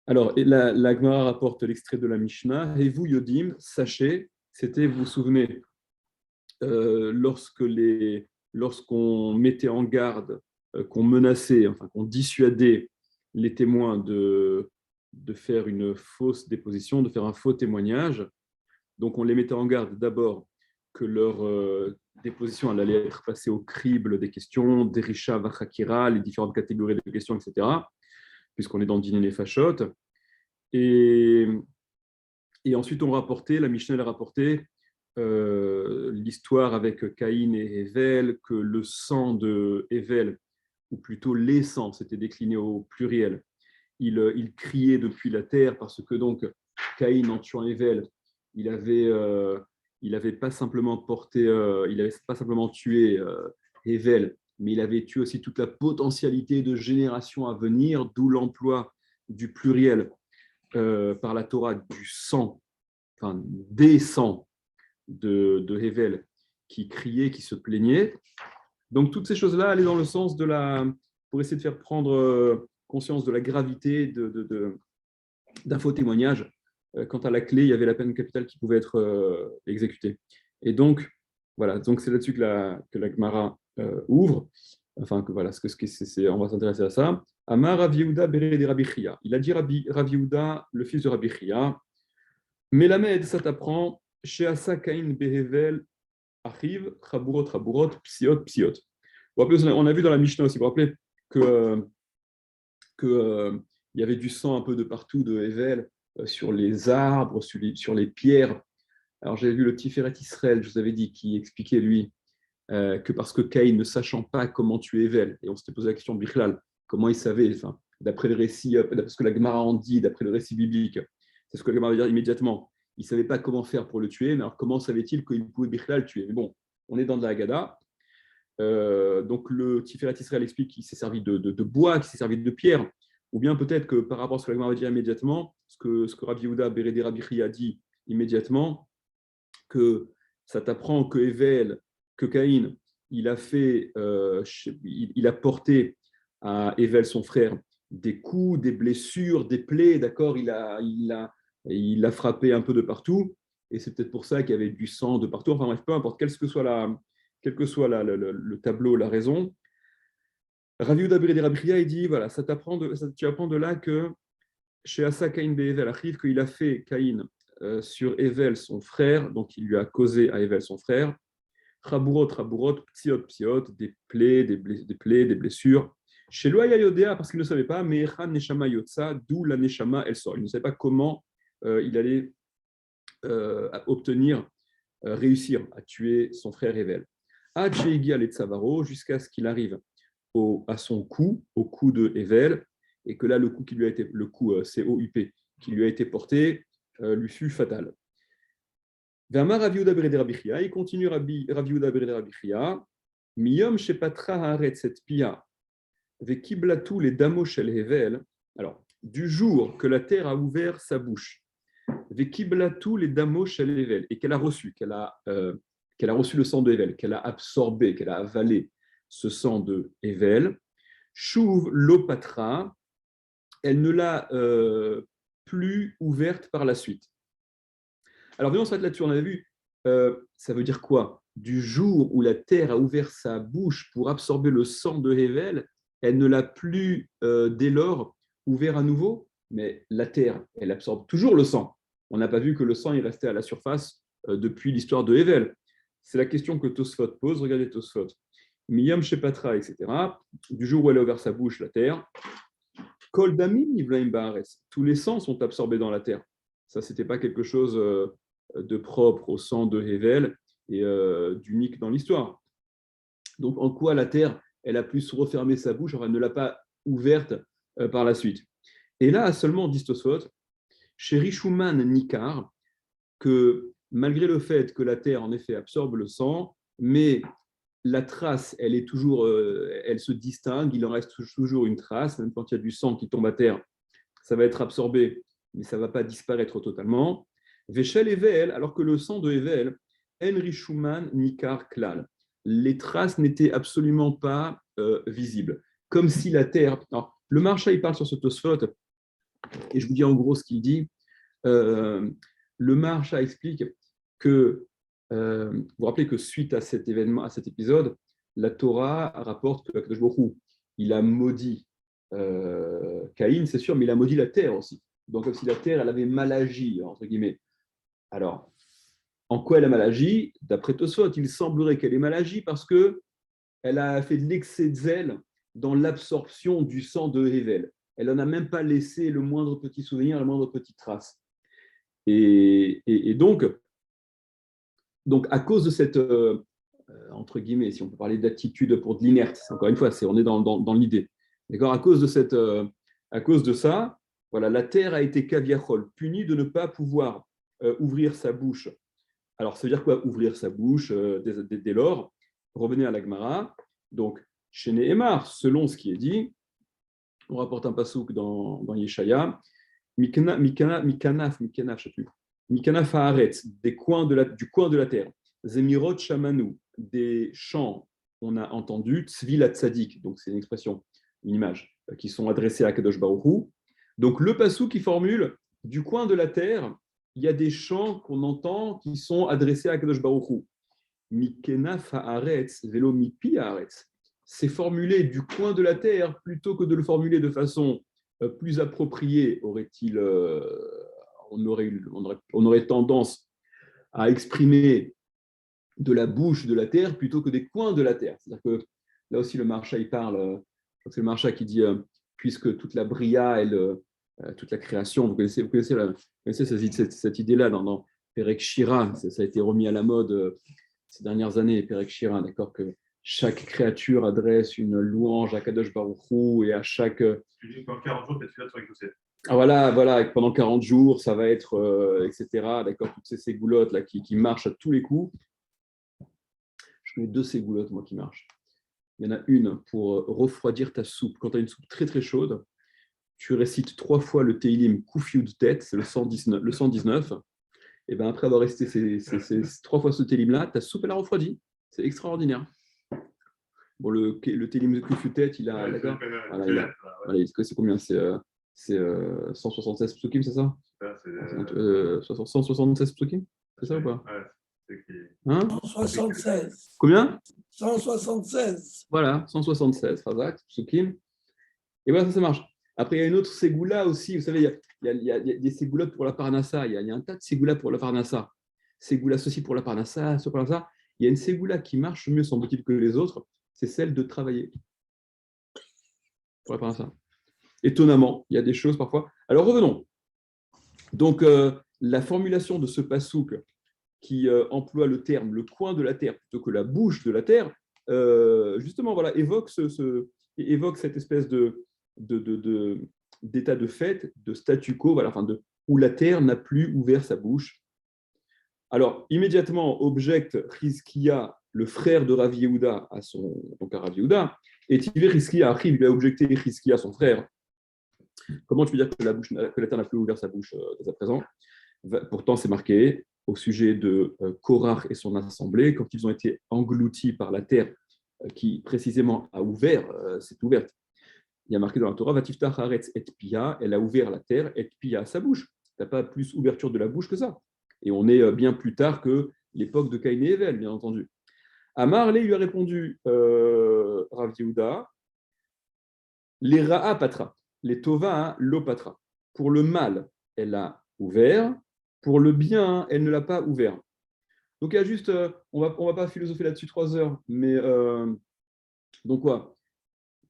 Alors, et la Gemara rapporte l'extrait de la Mishnah. Et vous, Yodim, sachez, c'était, vous vous souvenez, lorsqu'on mettait en garde, qu'on menaçait, enfin qu'on dissuadait les témoins de faire une fausse déposition, de faire un faux témoignage. Donc, on les mettait en garde d'abord que leur déposition elle allait être passée au crible des questions, des Risha, Vachakira, les différentes catégories de questions, etc., puisqu'on est dans le dîner les fachotes. Et, et ensuite, on rapportait, la Mishnah a rapporté l'histoire avec Caïn et Hével, que le sang de Hével, ou plutôt les sangs, c'était décliné au pluriel, il criait depuis la terre parce que donc Caïn, en tuant Hével, il avait, il avait pas simplement porté, il avait pas simplement tué Hével, mais il avait tué aussi toute la potentialité de générations à venir, d'où l'emploi du pluriel par la Torah du sang, enfin des sangs de Hével qui criait, qui se plaignait. Donc toutes ces choses-là allaient dans le sens de la, pour essayer de faire prendre conscience de la gravité d'un faux témoignage. Quant à la clé, il y avait la peine capitale qui pouvait être exécutée. Et donc, voilà, donc c'est là-dessus que la Gemara ouvre. Enfin, que voilà, on va s'intéresser à ça. Amar Rav Yehuda Bere de Rabbi Chia. Il a dit Rav Yehuda, le fils de Rabbi Chia, Melamed, ça t'apprend, chez Asa Caïn Behevel, Achiv, Chaburot, Chaburot, Psiot, Psiot. Vous vous rappelez, on a vu dans la Mishnah aussi, vous vous rappelez que il y avait du sang un peu de partout de Hevel sur les arbres, sur les pierres. Alors j'avais vu le Tiferet Israël, je vous avais dit, qui expliquait lui que parce que Caïn, ne sachant pas comment tuer Hevel, et on s'était posé la question de Bichlal, comment il savait, enfin, d'après le récit, d'après ce que la Gemara en dit, d'après le récit biblique, c'est ce que la Gemara va dire immédiatement. Il ne savait pas comment faire pour le tuer, mais alors comment savait-il qu'il pouvait Bichlal le tuer? Mais bon, on est dans de la Haggadah. Donc le Tiferet Israël explique qu'il s'est servi de bois, qu'il s'est servi de pierre, ou bien peut-être que par rapport à ce que la Gemara va dire immédiatement, ce que Rabbi Yehuda Bérédé Rabbi Chia a dit immédiatement, que ça t'apprend que Evel, que Caïn, il a fait, il a porté à Evel son frère des coups, des blessures, des plaies, d'accord, il a frappé un peu de partout, et c'est peut-être pour ça qu'il y avait du sang de partout. Enfin bref, peu importe, quel que soit le tableau, la raison. Rav Yehuda Beri de Rabbi Chia, il dit, voilà, tu apprends de là que chez Asa Caïn Be'evel arrive qu'il a fait Caïn sur Evel, son frère, donc il lui a causé à Evel, son frère, Chaburot, Chaburot, Psiot, Psiot, des plaies, des blessures. Chez Loaya Yodea, parce qu'il ne savait pas, Me'echan Neshama Yotza, d'où la Neshama, elle sort. Il ne savait pas comment il allait obtenir, réussir à tuer son frère Evel. Adcheigi Aletzavaro, jusqu'à ce qu'il arrive à son cou, au cou de Evel, et que là, le coup qui lui a été, le coup COUP, qui lui a été porté, lui fut fatal. Verma Rav Yehuda Bere de Rabbi Chia, il continue Rav Yehuda Bere de Rabbi Chia, Miyom Shepatra Haaretz et Pia, Vekiblatu les damo shel Hevel, alors, du jour que la terre a ouvert sa bouche, Vekiblatu les damo shel Hevel, et qu'elle a reçu le sang de Hevel, qu'elle a absorbé, qu'elle a avalé ce sang de Hevel, Shuv Lopatra, elle ne l'a plus ouverte par la suite. Alors, venons s'arrêter là-dessus. On avait vu, ça veut dire quoi? Du jour où la terre a ouvert sa bouche pour absorber le sang de Hevel, elle ne l'a plus dès lors ouvert à nouveau, mais la terre, elle absorbe toujours le sang. On n'a pas vu que le sang est resté à la surface depuis l'histoire de Hevel. C'est la question que Tosfot pose. Regardez Tosfot. Miyam Shepatra, etc. Du jour où elle a ouvert sa bouche, la terre. Kol damim nivlaim ba'aretz. Tous les sangs sont absorbés dans la terre. Ça, c'était pas quelque chose de propre au sang de Hevel et d'unique dans l'histoire. Donc, en quoi la terre, elle a pu refermer sa bouche, enfin, elle ne l'a pas ouverte par la suite. Et là, seulement, dit Tosfot, chez Rishuman Nikar, que malgré le fait que la terre, en effet, absorbe le sang, mais la trace, elle est toujours, elle se distingue, il en reste toujours une trace, même quand il y a du sang qui tombe à terre, ça va être absorbé, mais ça ne va pas disparaître totalement. Veshel Evel, alors que le sang de Evel, En Rishuman Nikar Klal, les traces n'étaient absolument pas visibles, comme si la terre. Alors, le Marsha, il parle sur ce Tosfot Et je vous dis en gros ce qu'il dit. Le Maharsha explique que, vous vous rappelez que suite à cet événement, à cet épisode, la Torah rapporte que Akadosh Baruch Hu, il a maudit Caïn, c'est sûr, mais il a maudit la terre aussi. Donc, comme si la terre, elle avait mal agi, entre guillemets. Alors, en quoi elle a mal agi? D'après Tosfot, il semblerait qu'elle ait mal agi parce qu'elle a fait de l'excès de zèle dans l'absorption du sang de Hével. Elle n'en a même pas laissé le moindre petit souvenir, la moindre petite trace. Et donc, à cause de cette, entre guillemets, si on peut parler d'attitude pour de l'inerte, encore une fois, on est dans l'idée. D'accord. À cause de ça, voilà, la terre a été kaviachol, punie de ne pas pouvoir ouvrir sa bouche. Alors, ça veut dire quoi, ouvrir sa bouche dès lors? Revenez à la Gemara. Donc, chez Nehemar, selon ce qui est dit, on rapporte un pasouk dans Yeshaya, Mikanaf, je sais plus. Mikanaf Haaretz, du coin de la terre. Zemirot Shamanu, des chants, on a entendu, Tzvila Tzadik, donc c'est une expression, une image, qui sont adressées à Kadosh Baruch Hu. Donc le passouk qui formule, du coin de la terre, il y a des chants qu'on entend qui sont adressés à Kadosh Baruch Hu. Mikenaf Haaretz, Velo Mipi Haaretz. C'est formulé du coin de la terre plutôt que de le formuler de façon plus appropriée, on aurait tendance à exprimer de la bouche de la terre plutôt que des coins de la terre. C'est-à-dire que là aussi, le Maharsha, il parle, c'est le Maharsha qui dit, puisque toute la bria, toute la création, vous connaissez cette idée-là dans Perek Shira, ça a été remis à la mode ces dernières années, Perek Shira, d'accord, que chaque créature adresse une louange à Kadosh Baruch Hu et à chaque... Tu dis que pendant 40 jours, tu es sur Exocet. Ah voilà, pendant 40 jours, ça va être, etc. D'accord, toutes ces ségoulottes là qui marchent à tous les coups. Je connais 2 ségoulottes, moi, qui marchent. Il y en a une pour refroidir ta soupe. Quand tu as une soupe très très chaude, tu récites 3 fois le Teilim Koufiou de tête, c'est le 119. Et bien après avoir récité ces 3 fois ce Teilim-là, ta soupe, elle a refroidi. C'est extraordinaire. Bon, le Teilim de Koufiou de tête, il a. D'accord, c'est combien? C'est 176 psukim, c'est ça? 176 psukim, c'est ça ou pas? Hein? 176. Combien? 176. Voilà, 176, Razak, psukim. Et voilà, ça marche. Après, il y a une autre ségoula aussi. Vous savez, il y a des ségoulas pour la parnassa. Il y a un tas de ségoulas pour la parnassa. Ségoula ceci pour la parnassa, ce pour la parnassa. Il y a une ségoula qui marche mieux, semble-t-il, que les autres. C'est celle de travailler pour la parnassa. Étonnamment, il y a des choses parfois. Alors revenons. Donc, la formulation de ce passouk qui emploie le terme le coin de la terre plutôt que la bouche de la terre, justement, voilà, évoque cette espèce d'état de fait, de statu quo, voilà, où la terre n'a plus ouvert sa bouche. Alors, immédiatement, objecte Rizkia, le frère de Rav Yehuda, à Rav Yehuda, et Tivé Rizkia arrive, il a objecté Rizkia, son frère. Comment tu peux dire que la terre n'a plus ouvert sa bouche dès à présent? Pourtant, c'est marqué au sujet de Korach et son assemblée, quand ils ont été engloutis par la terre qui précisément a ouvert, s'est ouverte. Il y a marqué dans la Torah, Vatiftach Haaretz et Pia, elle a ouvert la terre, et Pia sa bouche. Tu n'as pas plus ouverture de la bouche que ça. Et on est bien plus tard que l'époque de Caïn et Hével, bien entendu. Amarlé lui a répondu, Rav Yehuda, les Ra'a Patra, les Tova, l'Opatra. Pour le mal, elle a ouvert, pour le bien, elle ne l'a pas ouvert. Donc il y a juste, on va pas philosopher là-dessus 3 heures, mais donc quoi?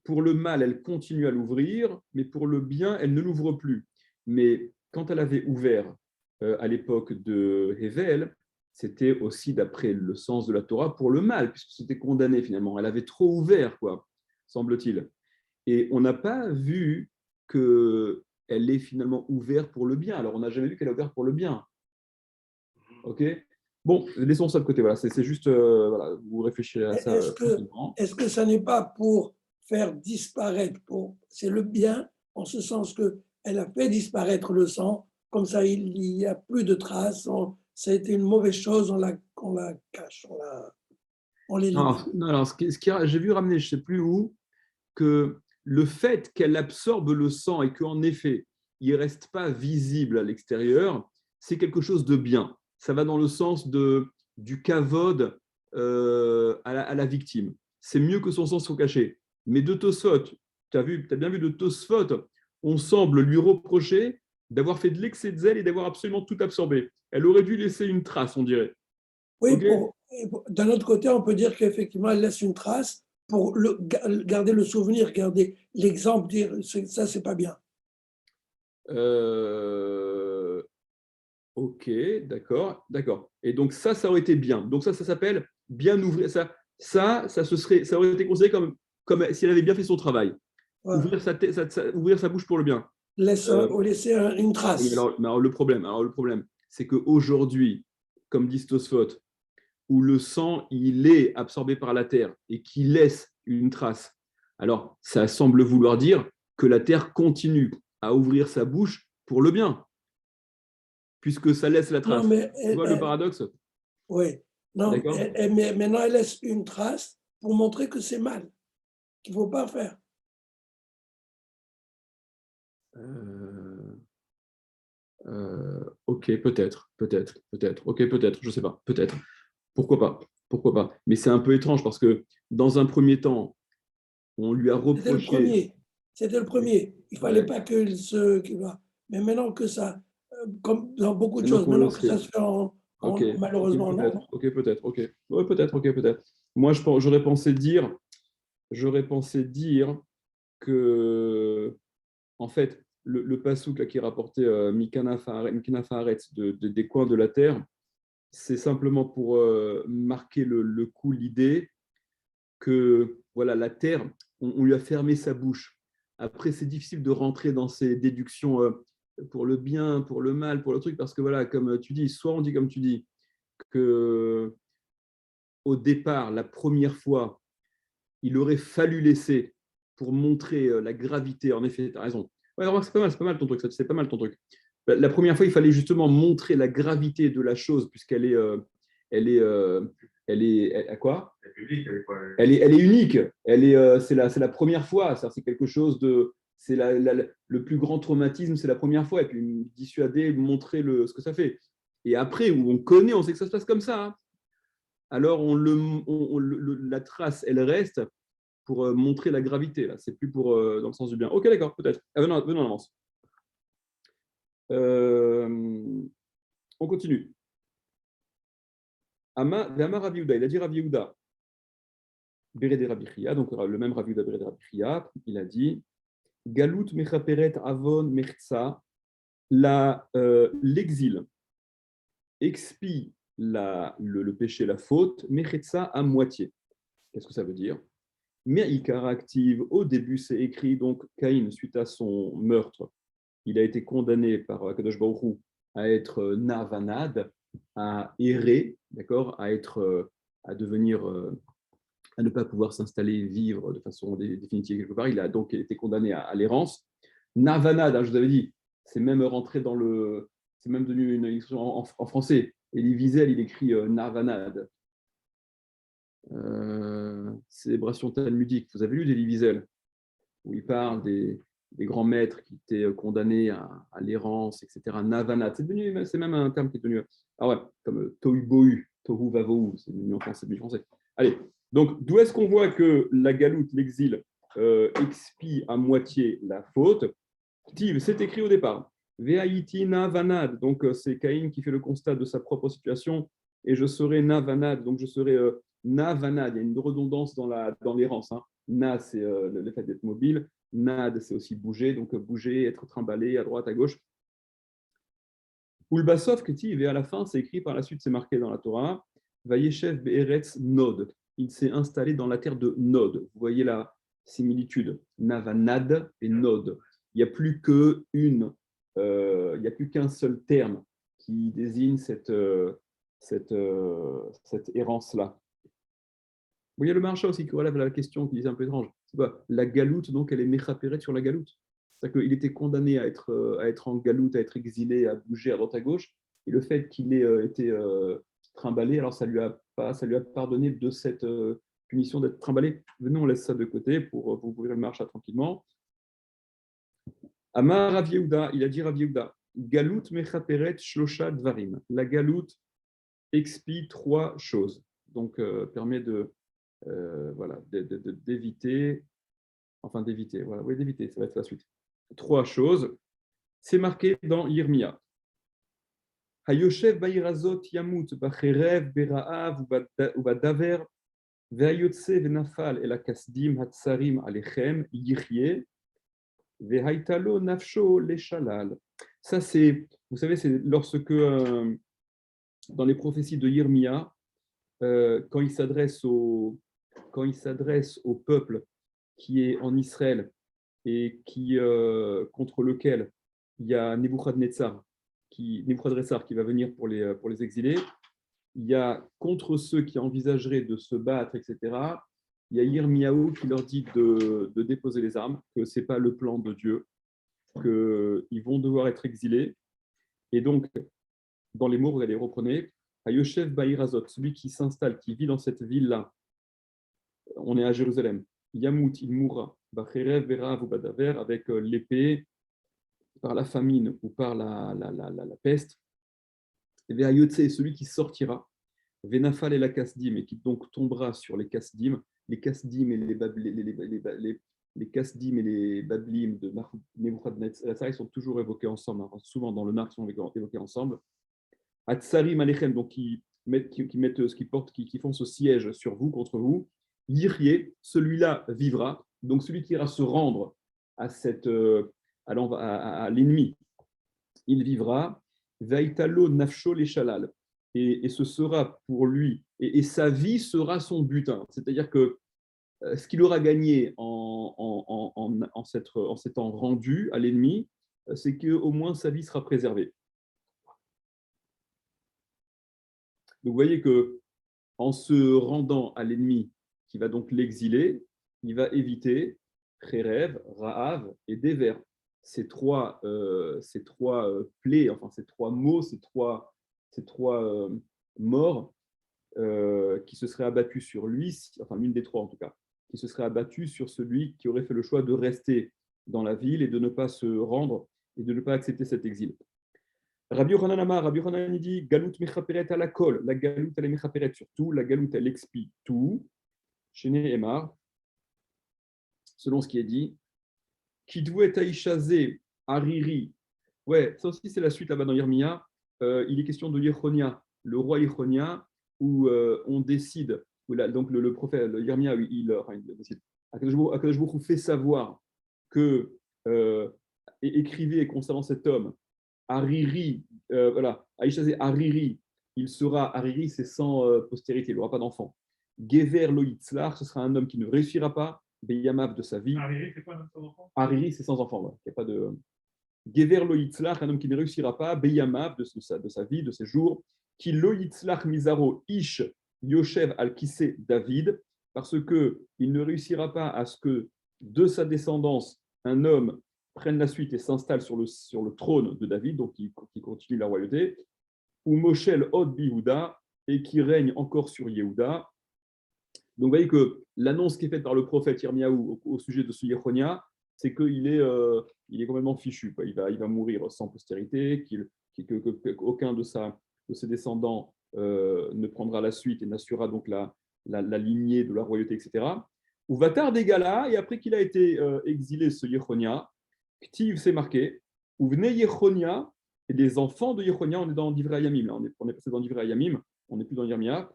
Pour le mal, elle continue à l'ouvrir, mais pour le bien, elle ne l'ouvre plus. Mais quand elle avait ouvert à l'époque de Hével, c'était aussi d'après le sens de la Torah pour le mal, puisque c'était condamné finalement. Elle avait trop ouvert, quoi, semble-t-il. Et on n'a pas vu qu'elle est finalement ouverte pour le bien. Alors on n'a jamais vu qu'elle a ouvert pour le bien. Ok? Bon, laissons ça de côté. Voilà, c'est juste, voilà, vous réfléchirez à ça. Est-ce que ça n'est pas pour faire disparaître, c'est le bien, en ce sens qu'elle a fait disparaître le sang, comme ça il n'y a plus de traces, ça a été une mauvaise chose, on la cache, on l'élimine. Non, alors j'ai vu ramener, je ne sais plus où, que le fait qu'elle absorbe le sang et qu'en effet, ne reste pas visible à l'extérieur, c'est quelque chose de bien. Ça va dans le sens du kavod à la victime. C'est mieux que son sang soit caché. Mais de Tosfot, tu as bien vu de Tosfot, on semble lui reprocher d'avoir fait de l'excès de zèle et d'avoir absolument tout absorbé. Elle aurait dû laisser une trace, on dirait. Oui, Okay. d'un autre côté, on peut dire qu'effectivement, elle laisse une trace pour garder le souvenir, garder l'exemple, dire ça, c'est pas bien. Ok, d'accord. Et donc ça aurait été bien. Donc ça s'appelle bien ouvrir. Ça aurait été considéré comme si elle avait bien fait son travail. Voilà. Ouvrir sa bouche pour le bien. Laisser une Oui, trace. mais alors, le problème, c'est qu'aujourd'hui, comme dit Tosfot, où le sang il est absorbé par la terre et qui laisse une trace. Alors, ça semble vouloir dire que la terre continue à ouvrir sa bouche pour le bien, puisque ça laisse la Non, trace. mais Tu vois le paradoxe? oui. Non, D'accord? mais maintenant, elle laisse une trace pour montrer que c'est mal, qu'il ne faut pas faire. Ok, peut-être. Ok, peut-être, je ne sais pas, peut-être. Pourquoi pas? Mais c'est un peu étrange parce que dans un premier temps, on lui a C'était le reproché. premier. C'était le premier. Il ne fallait Ouais, pas qu'il va. Mais maintenant que ça, comme dans beaucoup de maintenant choses, qu'on le maintenant que sait. ça se fait Ok, malheureusement, non. ok. Ouais, peut-être. Moi, j'aurais pensé dire que, en fait, le passouk là, qui est rapporté Mikana Faaretz des coins de la terre, c'est simplement pour marquer le coup, l'idée que voilà, la terre, on lui a fermé sa bouche. Après, c'est difficile de rentrer dans ces déductions pour le bien, pour le mal, pour le truc, parce que voilà, comme tu dis, soit on dit comme tu dis, que au départ, la première fois, il aurait fallu laisser pour montrer la gravité. En effet, tu as raison. Ouais, c'est pas mal ton truc. C'est pas mal ton truc. La première fois, il fallait justement montrer la gravité de la chose, puisqu'elle est, elle est, elle est, elle, quoi elle est unique. C'est la première fois. C'est quelque chose de, le plus grand traumatisme, c'est la première fois. Et puis dissuader, montrer ce que ça fait. Et après, où on connaît, on sait que ça se passe comme ça. Hein. Alors la trace, elle reste pour montrer la gravité. Là, c'est plus pour dans le sens du bien. Ok, d'accord, peut-être. Ah, venons, on avance. On continue. Ama Rav Yehuda, il a dit Rav Yehuda, Bérédé Rabbi Chia, donc le même Rav Yehuda Bérédé Rabbi Chia, il a dit Galut mechaperet avon mertsa, l'exil expie le péché, la faute, mertsa à moitié. Qu'est-ce que ça veut dire? Mais Ikara active, au début, c'est écrit donc Caïn, suite à son meurtre, il a été condamné par Akadosh Baruch Hu à être navanad, à errer, d'accord, à devenir, à ne pas pouvoir s'installer, vivre de façon définitive quelque part. Il a donc été condamné à l'errance. Navanad, hein, je vous avais dit, c'est même rentré c'est même devenu une expression en français. Elie Wiesel, il écrit navanad. Célébration talmudique. Vous avez lu d'Elie Wiesel, où il parle des grands maîtres qui étaient condamnés à l'errance, etc. Navanat, c'est même un terme qui est devenu. Ah ouais, comme Tohu Bohu, Tohu Vavohu, c'est devenu en français, français. Allez, donc d'où est-ce qu'on voit que la galoute, l'exil, expie à moitié la faute? C'est écrit au départ. Vehaïti Navanad, donc c'est Caïn qui fait le constat de sa propre situation, et je serai Navanad, donc je serai Navanad. Il y a une redondance dans l'errance. Hein. Na, c'est le fait d'être mobile. Nad, c'est aussi bouger, donc bouger, être trimballé à droite, à gauche. Ulbasov, et à la fin, c'est écrit par la suite, c'est marqué dans la Torah, Vayeshev Be'eretz Nod. Il s'est installé dans la terre de Nod. Vous voyez la similitude, Navanad et Nod. Il n'y a plus il n'y a plus qu'un seul terme qui désigne cette errance-là. Vous voyez le marcha aussi qui relève la question qui est un peu étrange. C'est quoi? La galoute, donc, elle est méchapérée sur la galoute. C'est-à-dire qu'il était condamné à être en galoute, à être exilé, à bouger à droite à gauche. Et le fait qu'il ait été trimballé, alors ça lui a pardonné de cette punition d'être trimballé. Venez, on laisse ça de côté pour ouvrir le marcha tranquillement. Amar Rav Yehuda, il a dit Rav Yehuda, Galut mechaperet shlosha dvarim. La galout expie trois choses. Donc, permet voilà, d'éviter, voilà, oui, d'éviter, ça va être la suite. Trois choses. C'est marqué dans Yirmia. Hayoshev ba'irazot yamut bacherev bera'av ubadaver ve'ayotse ve'nafal el akasdim hatsarim alechem yichye ve'haitalo nafsho leshalal. Ça, c'est, vous savez, c'est lorsque, dans les prophéties de Yirmia, quand il s'adresse au peuple qui est en Israël et contre lequel il y a Nebuchadnezzar qui va venir pour les exiler, il y a contre ceux qui envisageraient de se battre, etc. Il y a Yirmiyahu qui leur dit de déposer les armes, que ce n'est pas le plan de Dieu, qu'ils vont devoir être exilés. Et donc, dans les mots, vous allez reprenez, Hayoshev Ba'irazot, celui qui s'installe, qui vit dans cette ville-là, on est à Jérusalem, Yamut, il mourra, Bacherev, Verav ou Badaver, avec l'épée, par la famine ou par la peste. Et Ve'ayotse, celui qui sortira, Venafal et la Kasdim, et qui donc tombera sur les Kasdim et les Kasdim et les Bablim de Nebuchadnezzar, ils sont toujours évoqués ensemble, souvent dans le Nar, ils sont évoqués ensemble. Atsarim Alechem, donc qui font ce siège sur vous, contre vous. Yirye, celui-là vivra, donc celui qui ira se rendre à l'ennemi, il vivra. Vaitalo nafsho leshalal, et ce sera pour lui, et sa vie sera son butin. C'est-à-dire que ce qu'il aura gagné en s'étant rendu à l'ennemi, c'est qu'au moins sa vie sera préservée. Donc vous voyez qu'en se rendant à l'ennemi qui va donc l'exiler, il va éviter Kherev, Ra'av et Dever. Ces trois plaies, enfin ces trois maux, ces trois morts qui se seraient abattus sur lui, enfin l'une des trois en tout cas, qui se serait abattue sur celui qui aurait fait le choix de rester dans la ville et de ne pas se rendre et de ne pas accepter cet exil. Rabbi Yochanan Amar, Rabbi Yochanan dit Galut mechaperet à la kol, la Galut elle est mechaperet sur tout, la Galut elle expie tout. Chéné Emar, selon ce qui est dit, Kidvouet Aïchazé, Hariri. Ouais, ça aussi c'est la suite là-bas dans Yirmia. Il est question de Yechonia, le roi Yechonia, où on décide, où donc le prophète Yirmia, il décide. Akadosh Baruch Hu fait savoir que écrivez concernant cet homme, Hariri, voilà, Aïchazé Hariri, il sera, Hariri c'est sans postérité, il n'aura pas d'enfant. Gever Loïtzlar, ce sera un homme qui ne réussira pas, Beyamav de sa vie. Hariri, c'est quoi un homme sans enfant? Hariri, c'est sans enfant, ouais. Il n'y a pas de. Gever Loïtzlar, un homme qui ne réussira pas, Beyamav de sa vie, de ses jours. Qui Loïtzlar Mizaro Ish Yoshev al-Kissé David, parce qu'il ne réussira pas à ce que de sa descendance, un homme prenne la suite et s'installe sur le trône de David, donc qui continue la royauté, ou Moshel Od Bihouda, et qui règne encore sur Yehuda. Donc vous voyez que l'annonce qui est faite par le prophète Yirmiyahu au sujet de ce Yechonia, c'est qu'il est complètement fichu, quoi. Il va mourir sans postérité, qu'aucun de ses descendants ne prendra la suite et n'assurera donc la lignée de la royauté, etc. Ou Vatar d'Egala, et après qu'il a été exilé, ce Yechonia, Ktiv s'est marqué, ou venez Yechonia, et les enfants de Yechonia, on est dans Divrei Hayamim, là, on est passé dans Divrei Hayamim, on n'est plus dans Yirmia,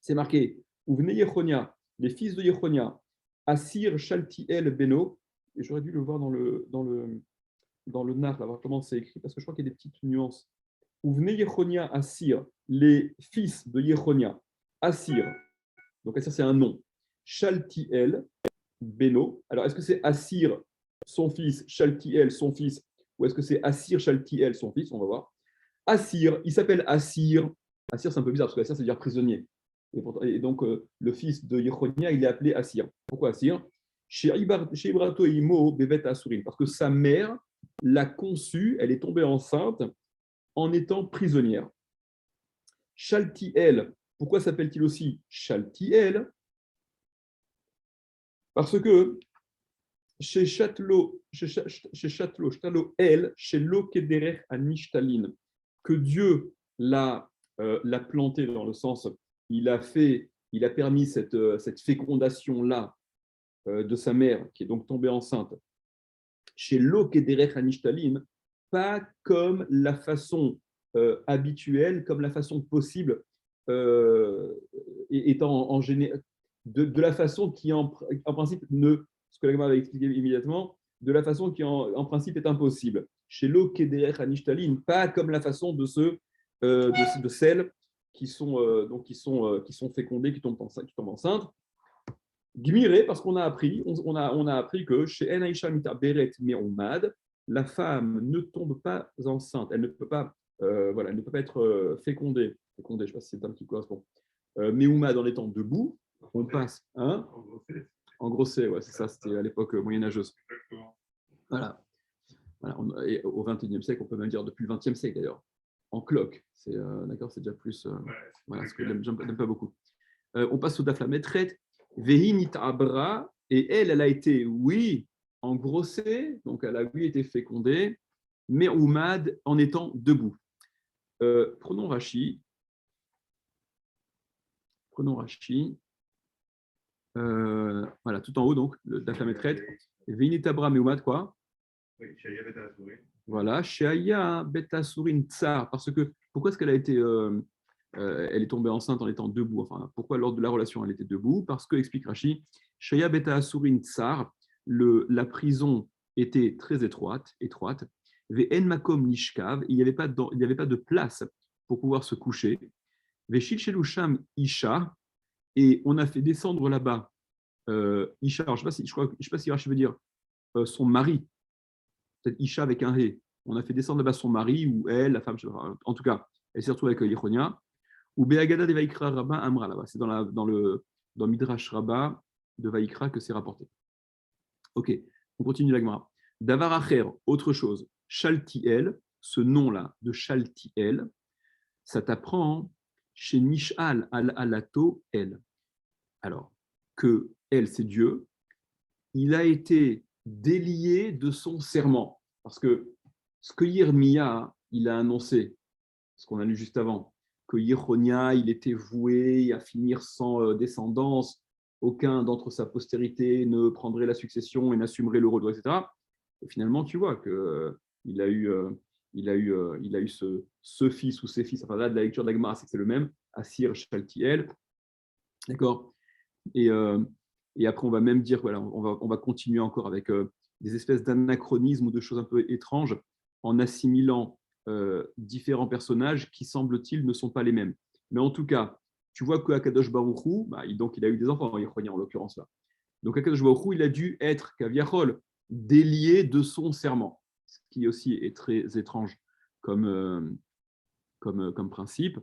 c'est marqué, ou venez Yechonia, les fils de Yechonia, Assir, Shaltiel, Beno, et j'aurais dû le voir dans le Nar, là, voir comment c'est écrit, parce que je crois qu'il y a des petites nuances. Ou venez Yechonia, Assir, les fils de Yechonia, Assir, donc Assir c'est un nom, Shaltiel, Beno. Alors est-ce que c'est Assir, son fils, Shaltiel, son fils, ou est-ce que c'est Assir, Shaltiel, son fils? On va voir. Assir, il s'appelle Assir. Assir, c'est un peu bizarre, parce que Assir, c'est dire prisonnier. Et donc, le fils de Yechonia, il est appelé Assir. Pourquoi Assir? Chez Ibrato et Imo, Bevet Asurim, parce que sa mère l'a conçue, elle est tombée enceinte en étant prisonnière. Shaltiel, pourquoi s'appelle-t-il aussi Shaltiel? Parce que Chez Châtelot, Châtelot, elle, chez Lokederech à Nishtalin, que Dieu l'a planté dans le sens, il a permis cette fécondation-là de sa mère, qui est donc tombée enceinte, chez Lokederech à Nishtalin, pas comme la façon habituelle, comme la façon possible, étant de la façon qui en principe ce que la Gemara va expliquer immédiatement, de la façon qui en principe est impossible. Chez Lokederech à Nishtalin, pas comme la façon de celles qui sont fécondées, qui tombent enceintes. Gmiré, parce qu'on a appris, on a appris que chez Enaïcha Mita Beret Me'omad, la femme ne tombe pas enceinte, elle ne peut pas, voilà, elle ne peut pas être fécondée, je ne sais pas si c'est le terme qui correspond, Me'omad en étant debout, on passe, hein, en grossesse, ouais, c'est ça, c'était à l'époque moyenâgeuse. Voilà. Et au XXIe siècle, on peut même dire depuis le XXe siècle d'ailleurs, en cloque, d'accord, c'est déjà plus, voilà, ce que j'aime pas beaucoup. On passe au Daf la Métret. Vehinit Abra, et elle a été, oui, engrossée, donc elle a, oui, été fécondée, mais Oumad en étant debout. Prenons Rashi. Voilà, tout en haut, donc, le Daf la Métret. Vehinit Abra, mais Oumad, quoi? Oui, Shaya Beta Asurin. Voilà, Shaya Beta Asurin Tsar, parce que, pourquoi est-ce qu'elle a été... elle est tombée enceinte en étant debout. Enfin, pourquoi lors de la relation elle était debout? Parce que, explique Rashi, Shaya Beta Asurin Tsar, la prison était très étroite. Ve'en makom nishkav, il n'y avait pas de place pour pouvoir se coucher. Ve'shil shelusham isha, et on a fait descendre là-bas isha. Alors, je ne sais pas si Rashi veut dire son mari, peut-être isha avec un ré. On a fait descendre là-bas son mari ou elle, la femme. En tout cas, elle s'est retrouvée avec Yechonia. Ou Be'agada de Vaikra Rabba Amra, là-bas. C'est dans Midrash Rabba de Vaikra que c'est rapporté. Ok, on continue la Gemara. Davar Acher, autre chose. Shaltiel, ce nom-là de Shaltiel, ça t'apprend chez Nishal al-Alato, elle. Alors, que elle, c'est Dieu, il a été délié de son serment. Parce que ce que Yirmiya, il a annoncé, ce qu'on a lu juste avant, que Yechonia, il était voué à finir sans descendance, aucun d'entre sa postérité ne prendrait la succession et n'assumerait le rôle, etc. Et finalement, tu vois qu'il a eu, ce fils ou ces fils, enfin là, de la lecture d'Agmara, c'est que c'est le même, Assir Shaltiel, d'accord, et après, on va même dire, voilà, on va continuer encore avec des espèces d'anachronismes ou de choses un peu étranges en assimilant différents personnages qui, semble-t-il, ne sont pas les mêmes. Mais en tout cas, tu vois qu'Akadosh Baruch Hu, donc il a eu des enfants, en l'occurrence là. Donc Akadosh Baruch Hu, il a dû être, Kaviachol, délié de son serment, ce qui aussi est très étrange comme principe.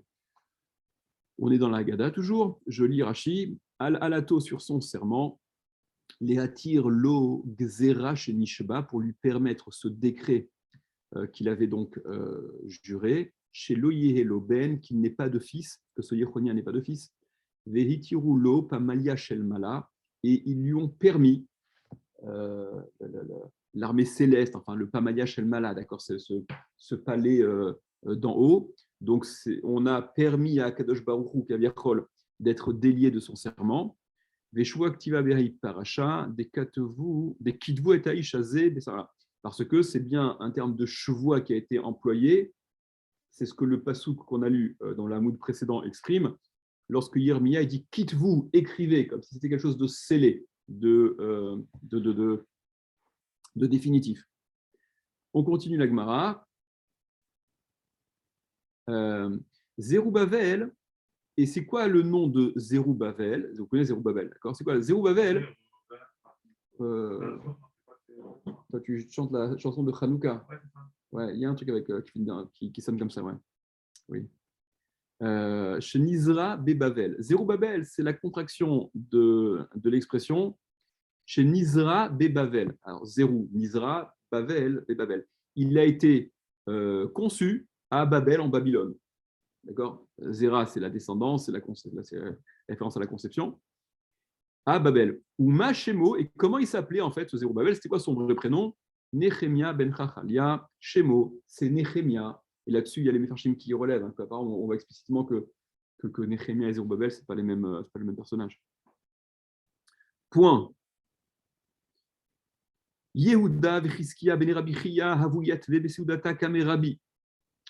On est dans la Haggadah toujours, je lis Rashi, Al-Alato sur son serment, les attire lo gzera chez Nishba pour lui permettre ce décret qu'il avait donc juré, chez Loyé Ben, qu'il n'est pas de fils, que ce Yechonia n'est pas de fils, Vehitiru lo pamalia shel mala, et ils lui ont permis, l'armée céleste, enfin le pamalia shel mala, d'accord, c'est ce palais d'en haut. Donc on a permis à Kadosh Baruch Hu, Kaviachol, d'être délié de son serment. Veshua Ktiva Beri Paracha, des Kitvu et Aïchazé, parce que c'est bien un terme de chevois qui a été employé. C'est ce que le passouk qu'on a lu dans la moud précédent exprime. Lorsque Yirmiya dit Kitvu, écrivez, comme si c'était quelque chose de scellé, de définitif. On continue la Gemara. Zerubbabel, et c'est quoi le nom de Zerubbabel? Vous connaissez Zerubbabel, d'accord? C'est quoi Zerubbabel? Toi, tu chantes la chanson de Hanouka. Ouais, il y a un truc avec qui sonne comme ça, ouais. Oui. Chez Nizra Bebavel. Zerubbabel, c'est la contraction de l'expression chez Nizra Bebavel. Alors, Zerou, Nizra, Bavel, Bebavel. Il a été conçu à Babel, en Babylone. D'accord? Zera, c'est la descendance, c'est référence à la conception. à Babel. Ou Shemo, et comment il s'appelait en fait ce Zérubbabel? C'était quoi son vrai prénom? Nehemia ben Chachalia. Shemo, c'est Nehemia. Et là-dessus, il y a les Mefarshim qui relèvent. Hein, apparemment, on voit explicitement que Nehemia et Zérubbabel, ce n'est pas les mêmes personnages. Point. Yehuda v'Chizkia ben Rabbi Chia havuyat ve'beseudata kame Rabbi.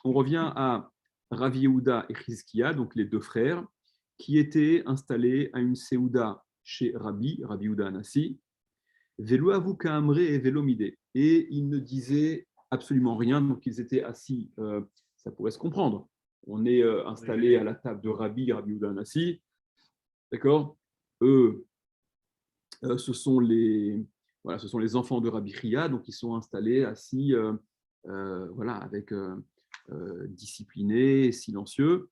On revient à Ravi Yehuda et Chizkia, donc les deux frères, qui étaient installés à une Séouda chez Rabbi Yehuda Anassi, Velo avu ka'amre et velomide. Et ils ne disaient absolument rien, donc ils étaient assis, ça pourrait se comprendre. On est installé à la table de Rabbi Yehuda Anassi, d'accord? Eux, ce sont les enfants de Rabbi Chia, donc ils sont installés assis, avec disciplinés, silencieux.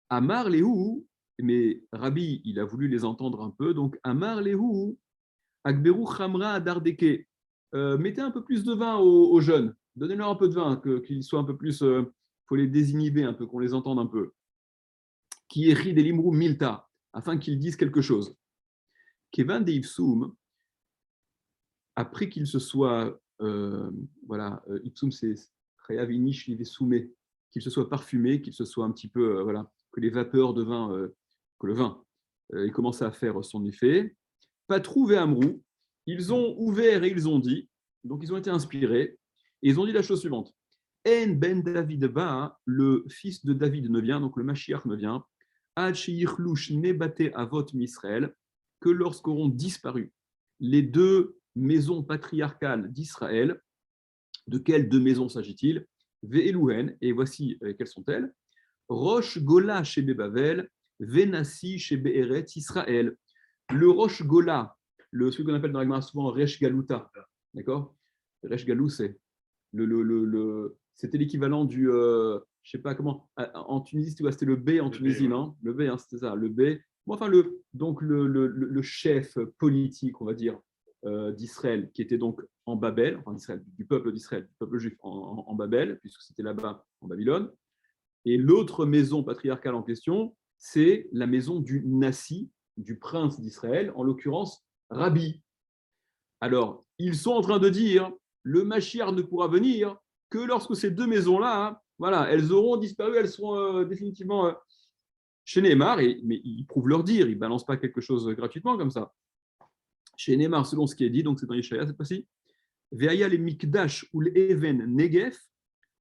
Amar Léhou, mais Rabbi, il a voulu les entendre un peu, donc Amar Léhou, Akberu Khamra Dardeke, mettez un peu plus de vin aux jeunes, donnez-leur un peu de vin, qu'ils soient un peu plus, faut les désinhiber un peu, qu'on les entende un peu. Qui écrit des limrou milta, afin qu'ils disent quelque chose. Kevan de Ipsum, après qu'il se soit, Ipsum c'est Khayavinish Livesume, qu'il se soit parfumé, qu'il se soit un petit peu, que les vapeurs de vin, que le vin, il commence à faire son effet. Patrou et Amrou, ils ont ouvert et ils ont dit, donc ils ont été inspirés, et ils ont dit la chose suivante. En ben David ba, le fils de David ne vient, donc le Mashiach ne vient, ad sheyirlush nebate avot misraël, que lorsqu'auront disparu les deux maisons patriarcales d'Israël, de quelles deux maisons s'agit-il? Ve'eluhen, et voici quelles sont-elles? Rosh Gola chez Bebavel, Venassi chez Be'eret Israël. Le Rosh Gola, celui qu'on appelle dans la Gemara souvent Resh Galuta, d'accord? Resh Galou, c'était l'équivalent du, je sais pas comment, en Tunisie, c'était le B en Tunisie, non? Le B, hein, c'était ça, le B. Bon, enfin, le chef politique, on va dire, d'Israël, qui était donc en Babel, enfin d'Israël, du peuple d'Israël, du peuple juif en Babel, puisque c'était là-bas en Babylone. Et l'autre maison patriarcale en question, c'est la maison du Nassi, du prince d'Israël, en l'occurrence Rabbi. Alors, ils sont en train de dire, le Mashiach ne pourra venir que lorsque ces deux maisons-là, elles auront disparu, elles seront définitivement chez Neymar, mais ils prouvent leur dire, ils ne balancent pas quelque chose gratuitement comme ça. Chez Neymar, selon ce qui est dit, donc c'est dans Yeshaya cette fois-ci, Veaya les Mikdash ou les Even Negef,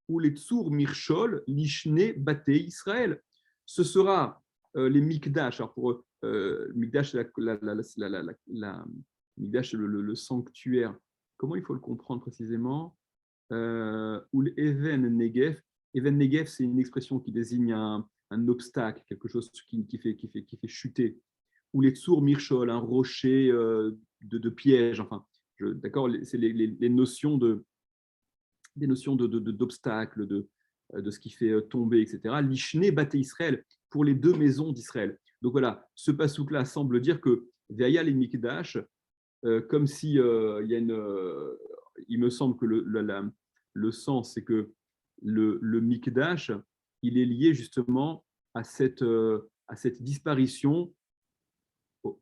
ou les Tsur Mirchol, Lishne Bate Israël. Ce sera les Mikdash. Alors pour Mikdash, c'est Mikdash, le sanctuaire. Comment il faut le comprendre précisément? Ou l'Even Negev. Even Negev, c'est une expression qui désigne un obstacle, quelque chose qui fait chuter. Ou les Tsur Mirchol, un rocher de piège. Enfin, d'accord, c'est les notions des notions d'obstacles, de ce qui fait tomber, etc. L'Ishne Bate Israël, pour les deux maisons d'Israël. Donc voilà, ce pasouk-là semble dire que Ve'aya les Mikdash, comme si il y a il me semble que le sens, c'est que le Mikdash, il est lié justement à cette disparition,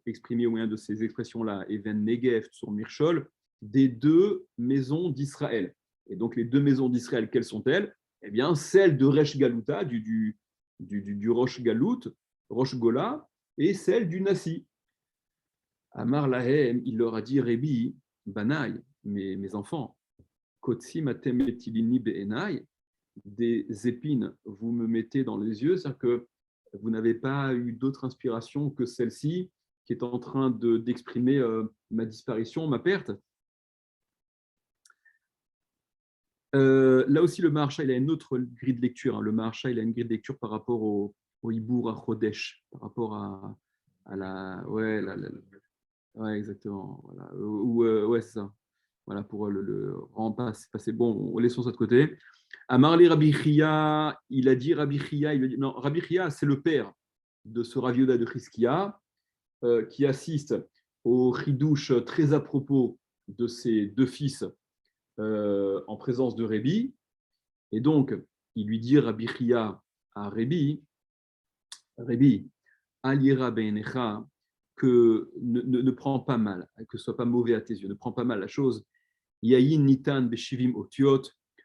exprimée au moyen de ces expressions-là, Even Negev sur Mirchol, des deux maisons d'Israël. Et donc, les deux maisons d'Israël, quelles sont-elles? Eh bien, celle de Resh Galuta, du Rosh Galut, Rosh Gola, et celle du Nassi. Amar Lahem, il leur a dit, Rébi, Banaï, mes enfants, Kotsi matem etilini be'enai, des épines, vous me mettez dans les yeux, c'est-à-dire que vous n'avez pas eu d'autre inspiration que celle-ci qui est en train d'exprimer ma disparition, ma perte. Là aussi, le Maharsha, il a une autre grille de lecture. Hein. Le Maharsha, il a une grille de lecture par rapport au Hibour à Chodesh, par rapport à la. Ouais, exactement. Voilà. Ouais, c'est ça. Voilà, pour le rendre passer. Bon, laissons ça de côté. Amarli Rabbi Chia, il a dit Rabbi Chia, il a dit, non, Rabbi Chia, c'est le père de ce Rav Yehuda de Chizkia, qui assiste au chidouche très à propos de ses deux fils en présence de Rébi. Et donc, il lui dit Rabbi Chia à Rébi, Rébi, Alira Beinecha, que ne prend pas mal, que ce soit pas mauvais à tes yeux, ne prend pas mal la chose. Yayin nitan beshivim otiot,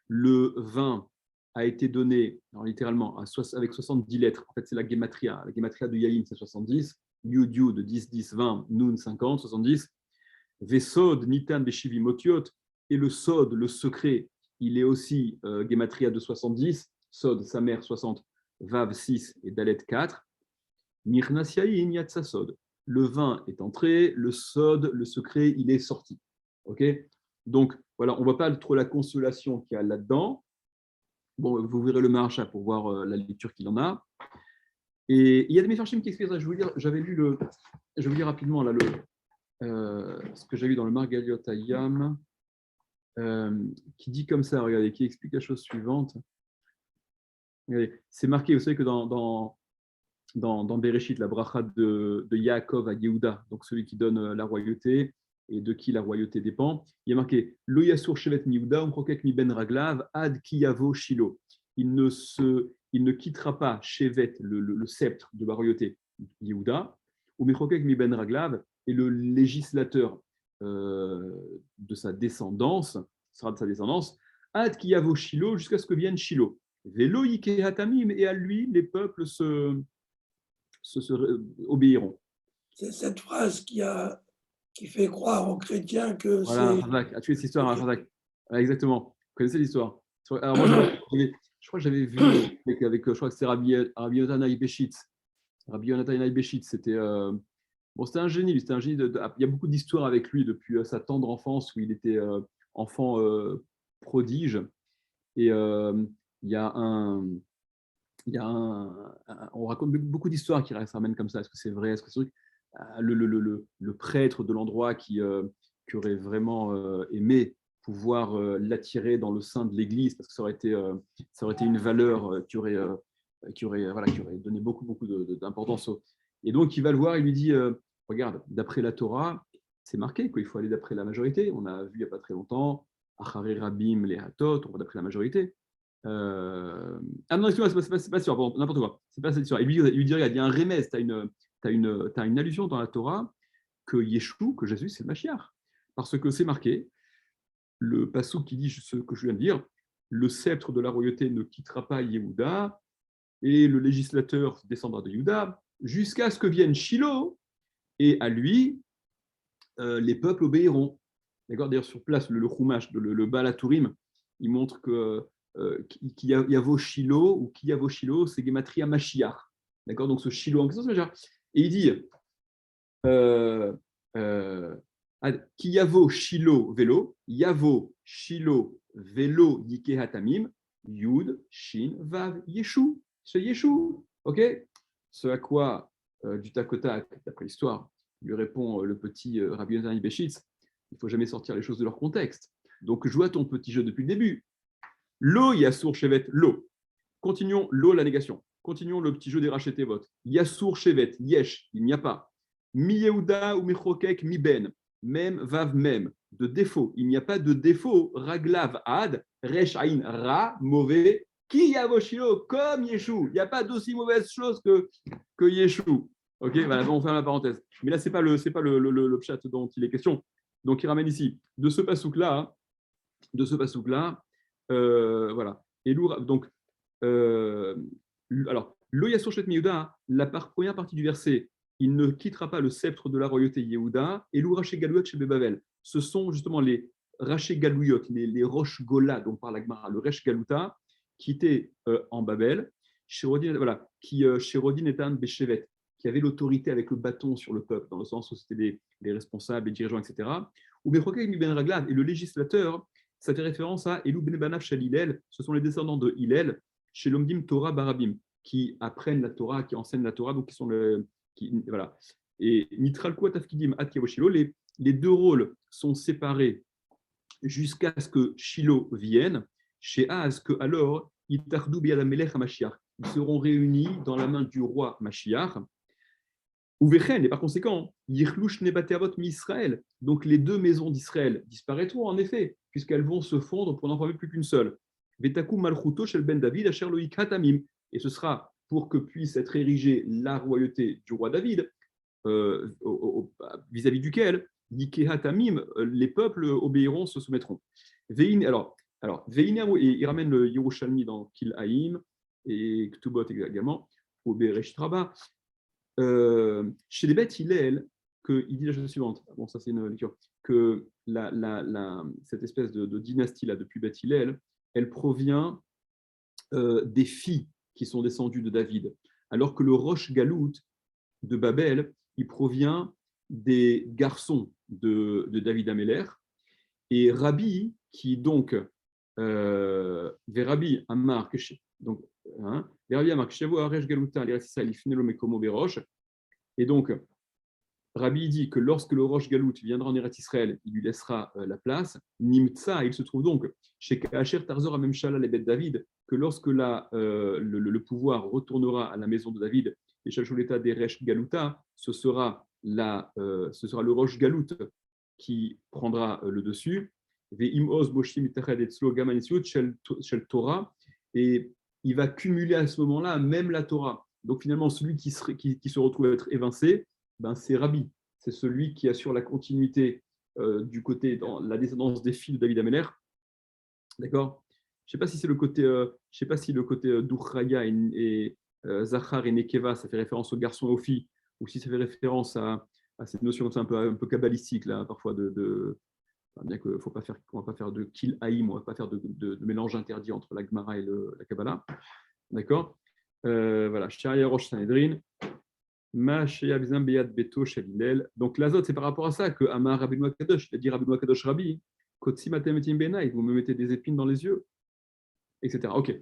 le vin a été donné, alors littéralement, avec 70 lettres. En fait, c'est la gematria. La gematria de Yayin, c'est 70. Yud Yud, 10, 10, 20. Nun, 50, 70. Vesod nitan beshivim otiot. Et le sod, le secret, il est aussi gematria de 70. Sod, sa mère, 60. Vav, 6 et Dalet, 4. Mirnas Yayin yatsa sod. Le vin est entré, le sod, le secret, il est sorti. Ok. Donc, voilà, on ne voit pas trop la consolation qu'il y a là-dedans. Bon, vous verrez le Maharsha pour voir la lecture qu'il en a. Et il y a des Mefarshim qui expliquent ça. Je vais vous lire rapidement là, ce que j'ai vu dans le Margaliot Hayam, qui dit comme ça, regardez, qui explique la chose suivante. Regardez, c'est marqué, vous savez que dans Bereshit, la bracha de Yaakov à Yehuda, donc celui qui donne la royauté, et de qui la royauté dépend. Il y a marqué Lo yasur shevet mi Yehuda, umprokek mi ben raglav, ad ki yavo Shilo. Il ne quittera pas shevet, le sceptre de la royauté Yehuda, ou miprokek mi ben raglav, et le législateur de sa descendance, sera de sa descendance, ad ki yavo Shilo, jusqu'à ce que vienne Shilo. Velo ike hatamim, et à lui, les peuples se obéiront. C'est cette phrase qui fait croire aux chrétiens que voilà, c'est. Razak, tu sais cette histoire, Razak. Exactement. Vous connaissez l'histoire. Alors moi, je crois que j'avais vu avec je crois que c'est Rabbi Yonatan Ibeshitz. Rabbi Yonatan Ibeshitz, c'était c'était un génie. C'était un génie il y a beaucoup d'histoires avec lui depuis sa tendre enfance où il était enfant prodige. Et il y a un, on raconte beaucoup d'histoires qui se ramènent comme ça. Est-ce que c'est vrai? Est-ce que c'est vrai? Le prêtre de l'endroit qui aurait vraiment aimé pouvoir l'attirer dans le sein de l'Église, parce que ça aurait été une valeur qui aurait donné beaucoup d'importance. Et donc, il va le voir, il lui dit, regarde, d'après la Torah, c'est marqué qu'il faut aller d'après la majorité. On a vu il n'y a pas très longtemps, Achari Rabim, les Hatot, on va d'après la majorité. Ah non, excuse-moi, c'est pas sûr, bon, n'importe quoi. C'est pas cette histoire. Il lui dit, regarde, il y a un remède, tu as une allusion dans la Torah que Yeshua, que Jésus, c'est le Mashiach. Parce que c'est marqué, le passouk qui dit ce que je viens de dire, le sceptre de la royauté ne quittera pas Yehuda, et le législateur descendra de Yehuda, jusqu'à ce que vienne Shiloh, et à lui, les peuples obéiront. D'accord. D'ailleurs, sur place, le Chumash, le Baal HaTurim, il montre que Yavo Shiloh, ou Yavo Shiloh, c'est Gematria Mashiach. D'accord. Donc ce Shiloh en question, c'est Mashiach. Et il dit Ki Yavo Shiloh Velo, Yavo Shiloh Velo Yike Hatamim, Yud, Shin, Vav, Yeshu. Ce Yeshu. Ok. Ce à quoi, du tac au tac, d'après l'histoire, lui répond le petit Rabbi Yonatan Ibeshitz, il ne faut jamais sortir les choses de leur contexte. Donc, joue à ton petit jeu depuis le début. Lo Yasur Shevet, lo. Continuons, lo la négation. Continuons le petit jeu des rachetés votes. Yasur Shevet, yesh, il n'y a pas. Mi Yehuda ou Mechokek, mi Ben, même, vav, même. De défaut, il n'y a pas de défaut. Raglav, ad, resh, aïn, ra, mauvais. Ki Yavoshilo, comme Yeshu. Il n'y a pas d'aussi mauvaise chose que Yeshu. Ok, voilà, on ferme la parenthèse. Mais là, ce n'est pas le pshat dont il est question. Donc, il ramène ici, de ce pasouk-là, voilà. Et donc, alors, Lo Yasur Shet Yehuda, la première partie du verset, il ne quittera pas le sceptre de la royauté Yehuda, et Lou Raché Galouyot chez Bebavel. Ce sont justement les Raché Galouyot, les roches Gola, dont parle la Gemara, le Resh Galuta, qui était en Babel, chez Rodin Etan Beshevet, qui avait l'autorité avec le bâton sur le peuple, dans le sens où c'était les responsables, les dirigeants, etc. Ou Bechokek Ben Raglav, et le législateur, ça fait référence à Elou Ben Banav Shel Hillel, ce sont les descendants de Hillel, chez l'Omdim Torah Barabim, qui apprennent la Torah, qui enseignent la Torah, donc qui sont voilà. Et Nitralko Tafkidim At Yavoshilo, les deux rôles sont séparés jusqu'à ce que Shiloh vienne, chez Az, que alors, ils seront réunis dans la main du roi Mashiach. Et par conséquent, Israël. Donc les deux maisons d'Israël disparaîtront en effet, puisqu'elles vont se fondre pour n'en former plus qu'une seule. Vetaku Malchuto shel ben David asher loïk hatamim. Et ce sera pour que puisse être érigée la royauté du roi David, vis-à-vis duquel les peuples obéiront, se soumettront. Ve'in, et il ramène le Yerushalmi dans Kil'aim et Ktubot également, au Bereshit Rabbah. Chez les bêtes Hillel, il dit la chose suivante, bon, ça c'est une lecture, que cette espèce de dynastie-là, depuis Beth Hillel, elle provient des filles qui sont descendues de David, alors que le Rosh Galout de Babel, il provient des garçons de David Améler, et Rabbi, qui donc, Rabbi Amar, donc, Rabbi Amar, Kshevo Aresh Galuta, l'Eretz Ifne lo Mekomo Berosh, et donc, Rabbi dit que lorsque le Rosh Galout viendra en Eretz Israël, il lui laissera la place. Nimtsa, il se trouve donc chez Kacher Tarzor Amemshala les bêtes David, que lorsque le pouvoir retournera à la maison de David, et Shalsholeta Deresh Galuta, ce sera le Rosh Galout qui prendra le dessus. Torah, et il va cumuler à ce moment-là même la Torah. Donc finalement, celui qui se retrouve à être évincé, c'est Rabbi. C'est celui qui assure la continuité du côté, dans la descendance des filles de David Améler. D'accord ? Je ne sais pas si c'est le côté d'Uchraya et Zachar et Nekeva, ça fait référence aux garçons et aux filles, ou si ça fait référence à cette notion un peu kabbalistique, là, parfois bien qu'il ne faut pas faire, on va pas faire de Kil Haïm, on ne va pas faire de mélange interdit entre la Gemara et la Kabbalah. D'accord ? Voilà, Sharia Rosh Sanhedrin. Donc l'azot, c'est par rapport à ça que Amar Rabbeinu Akadosh, il a dit Rabbeinu Akadosh Rabbi, vous me mettez des épines dans les yeux, etc. Ok.